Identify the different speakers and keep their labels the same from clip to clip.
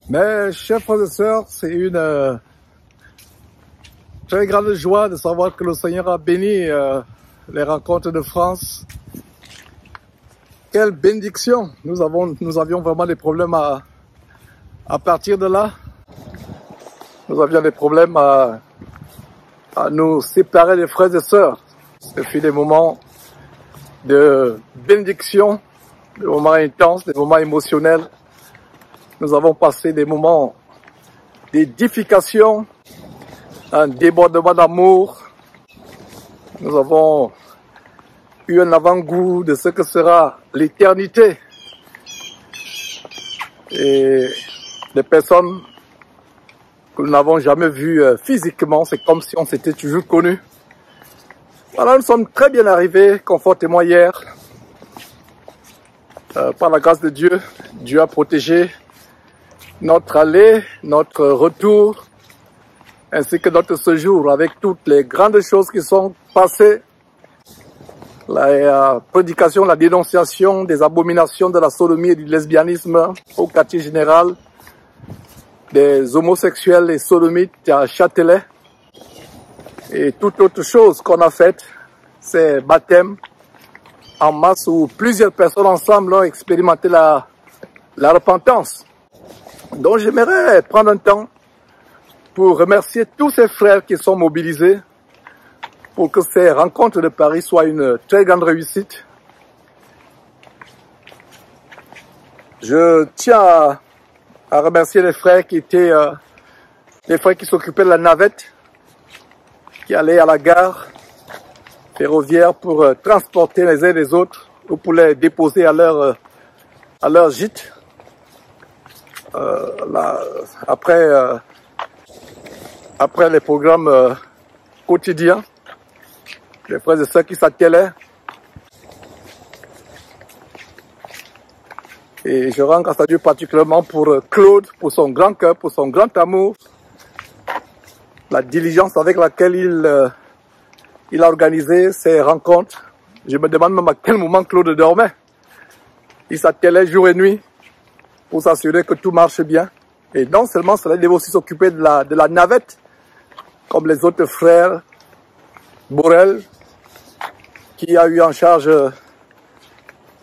Speaker 1: Mais, chers frères et sœurs, c'est une très grande joie de savoir que le Seigneur a béni les rencontres de France. Quelle bénédiction! Nous avions vraiment des problèmes à partir de là. Nous avions des problèmes à nous séparer des frères et sœurs. Ce fut des moments de bénédiction, des moments intenses, des moments émotionnels. Nous avons passé des moments d'édification, un débordement d'amour. Nous avons eu un avant-goût de ce que sera l'éternité. Et des personnes que nous n'avons jamais vues physiquement, c'est comme si on s'était toujours connus. Voilà, nous sommes très bien arrivés, confortément hier. Par la grâce de Dieu, Dieu a protégé notre aller, notre retour, ainsi que notre séjour, avec toutes les grandes choses qui sont passées. La prédication, la dénonciation des abominations de la sodomie et du lesbianisme au quartier général, des homosexuels et sodomites à Châtelet, et toute autre chose qu'on a faite, c'est baptême en masse où plusieurs personnes ensemble ont expérimenté la repentance. Donc j'aimerais prendre un temps pour remercier tous ces frères qui sont mobilisés pour que ces rencontres de Paris soient une très grande réussite. Je tiens à remercier les frères qui étaient les frères qui s'occupaient de la navette, qui allaient à la gare ferroviaire pour transporter les uns les autres ou pour les déposer à leur gîte. Après les programmes quotidiens, les frères et sœurs qui s'attelaient. Et je rends grâce à Dieu particulièrement pour Claude, pour son grand cœur, pour son grand amour, la diligence avec laquelle il a organisé ces rencontres. Je me demande même à quel moment Claude dormait. Il s'attelait jour et nuit pour s'assurer que tout marche bien. Et non seulement cela, il devait aussi s'occuper de la navette, comme les autres frères. Borel, qui a eu en charge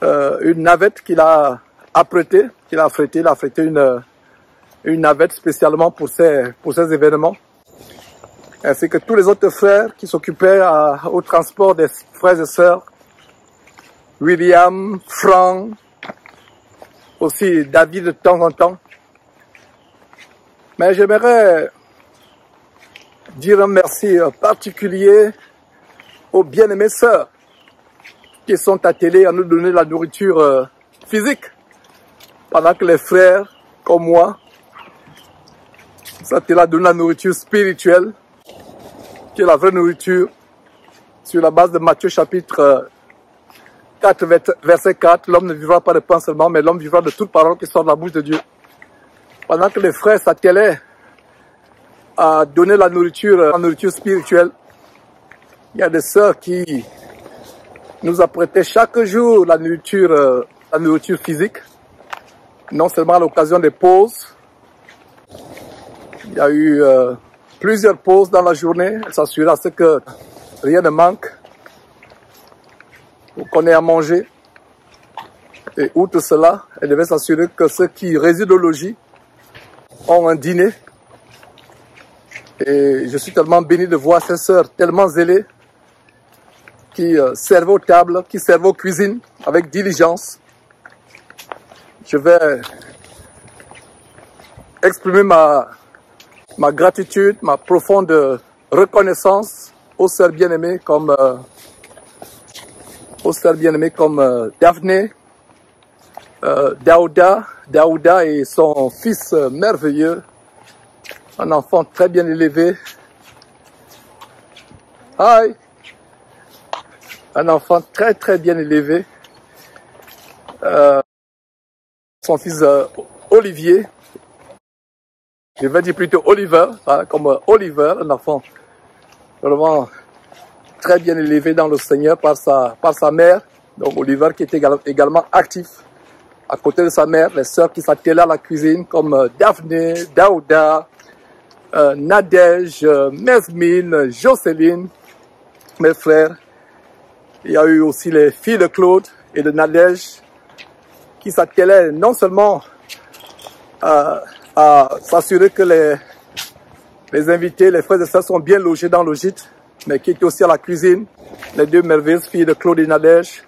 Speaker 1: une navette qu'il a affrétée, il a affrété une navette spécialement pour ces événements, ainsi que tous les autres frères qui s'occupaient au transport des frères et sœurs, William, Franck, aussi David de temps en temps. Mais j'aimerais dire un merci particulier aux bien-aimées sœurs qui sont attelées à nous donner la nourriture physique, pendant que les frères, comme moi, s'attellent à donner la nourriture spirituelle, qui est la vraie nourriture, sur la base de Matthieu chapitre 4, verset 4, l'homme ne vivra pas de pain seulement, mais l'homme vivra de toute parole qui sort de la bouche de Dieu. Pendant que les frères s'attellaient à donner la nourriture spirituelle, il y a des sœurs qui nous apprêtaient chaque jour la nourriture physique, non seulement à l'occasion des pauses. Il y a eu plusieurs pauses dans la journée. Elles s'assuraient à ce que rien ne manque, pour qu'on ait à manger. Et outre cela, elles devaient s'assurer que ceux qui résident au logis ont un dîner. Et je suis tellement béni de voir ces sœurs tellement zélées, qui servent aux tables, qui servent aux cuisines avec diligence. Je vais exprimer ma gratitude, ma profonde reconnaissance aux sœurs bien-aimées comme Daphné, Daouda et son fils merveilleux, un enfant très bien élevé. Hi! Un enfant très très bien élevé. Son fils Olivier, je vais dire plutôt Oliver, hein, comme Oliver, un enfant vraiment très bien élevé dans le Seigneur par sa mère, donc Oliver qui est également actif à côté de sa mère, les sœurs qui s'attellaient à la cuisine, comme Daphné, Daouda, Nadège, Mesmine, Jocelyne, mes frères. Il y a eu aussi les filles de Claude et de Nadège qui s'attellaient non seulement à s'assurer que les invités, les frères et sœurs sont bien logés dans le gîte, mais qui étaient aussi à la cuisine. Les deux merveilleuses filles de Claude et Nadège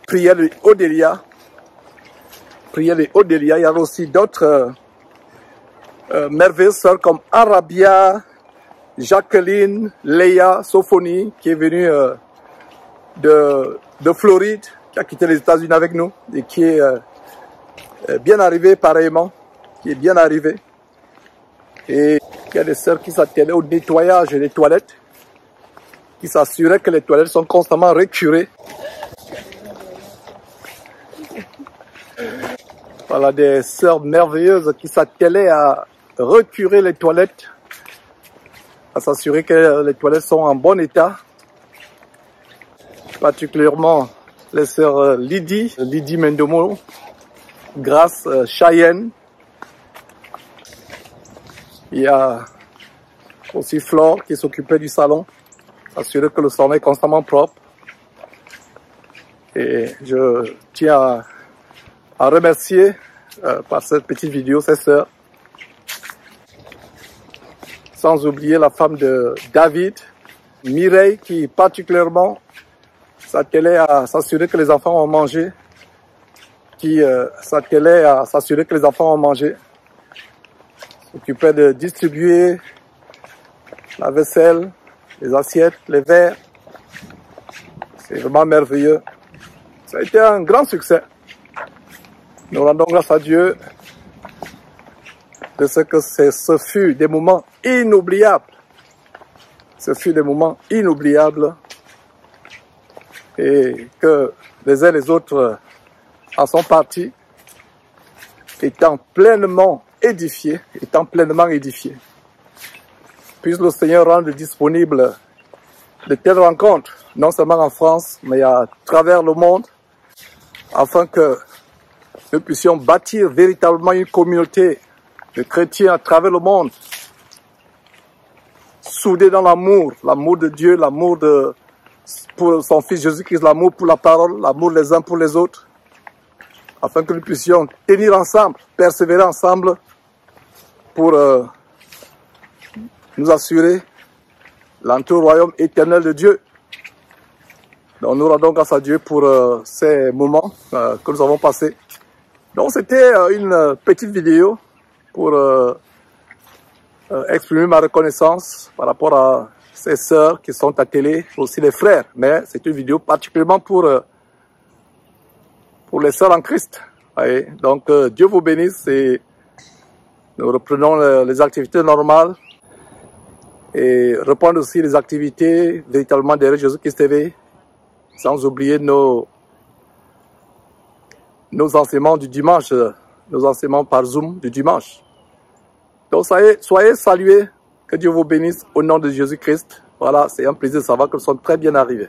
Speaker 1: priaient les Odélia. Il y avait aussi d'autres merveilleuses sœurs comme Arabia, Jacqueline, Léa, Sophonie, qui est venue de Floride, qui a quitté les États-Unis avec nous et qui est bien arrivée pareillement, qui est bien arrivée. Et il y a des sœurs qui s'attellaient au nettoyage des toilettes, qui s'assuraient que les toilettes sont constamment récurées. Voilà des sœurs merveilleuses qui s'attellaient à recurer les toilettes, à s'assurer que les toilettes sont en bon état. Particulièrement les sœurs Lydie Mendomo, Grâce, Cheyenne. Il y a aussi Flore qui s'occupait du salon, s'assurer que le salon est constamment propre. Et je tiens à remercier par cette petite vidéo ces sœurs. Sans oublier la femme de David, Mireille, qui particulièrement s'attelait à s'assurer que les enfants ont mangé, s'occupait de distribuer la vaisselle, les assiettes, les verres. C'est vraiment merveilleux. Ça a été un grand succès. Nous rendons grâce à Dieu de ce que ce fut des moments inoubliables. Ce fut des moments inoubliables et que les uns et les autres en sont partis étant pleinement édifiés, Puisse le Seigneur rendre disponible de telles rencontres, non seulement en France, mais à travers le monde, afin que nous puissions bâtir véritablement une communauté de chrétiens à travers le monde, soudés dans l'amour de Dieu, l'amour pour son Fils Jésus-Christ, l'amour pour la parole, l'amour les uns pour les autres, afin que nous puissions tenir ensemble, persévérer ensemble pour nous assurer l'entrée au royaume éternel de Dieu. Donc nous rendons grâce à Dieu pour ces moments que nous avons passés. Donc c'était une petite vidéo pour exprimer ma reconnaissance par rapport à ces sœurs qui sont attelées, aussi les frères. Mais c'est une vidéo particulièrement pour les sœurs en Christ. Voyez. Donc Dieu vous bénisse et nous reprenons les activités normales et reprendre aussi les activités véritablement derrière Jésus-Christ TV, sans oublier nos enseignements du dimanche, nos enseignements par Zoom du dimanche. Donc soyez salués, que Dieu vous bénisse au nom de Jésus-Christ. Voilà, c'est un plaisir de savoir que nous sommes très bien arrivés.